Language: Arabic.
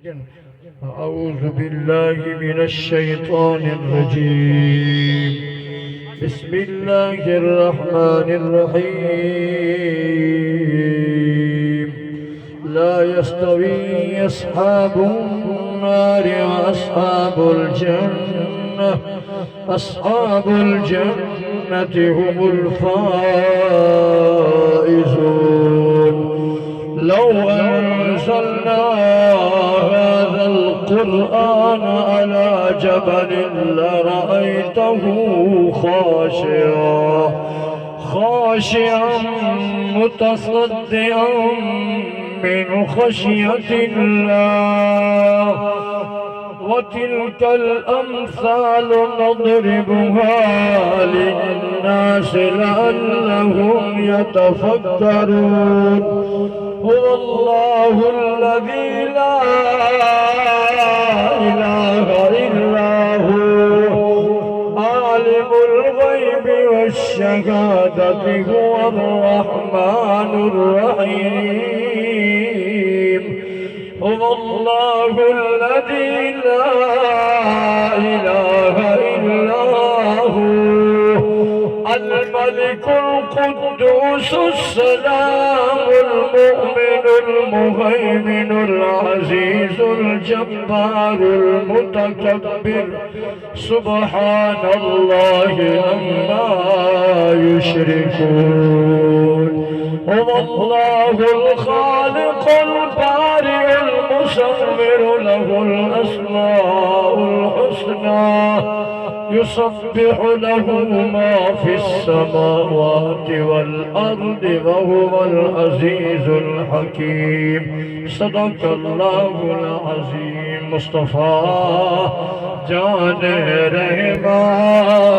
أعوذ بالله من الشيطان الرجيم. بسم الله الرحمن الرحيم. لا يستوي أصحاب النار وأصحاب الجنة. أصحاب الجنة هم الفائزون. لو أنزلنا هذا القرآن على جبل لرأيته خاشعا متصدعا من خشية الله. وتلك الأمثال نضربها للناس لعلهم يتفكرون. هو الله الذي لا إله إلا هو عالم الغيب والشهادة هو الرحمن الرحيم. هو الله الذي لا إله إلا هو الملك القدوس السلام المؤمن المهيمن العزيز الجبار المتكبر. سبحان الله عما يشركون. هو الله الخالق البارئ المصور له الأسماء الحسنى. يسبح له ما في السماوات والأرض وهو العزيز الحكيم. صدق الله العظيم. مصطفى جان رحمان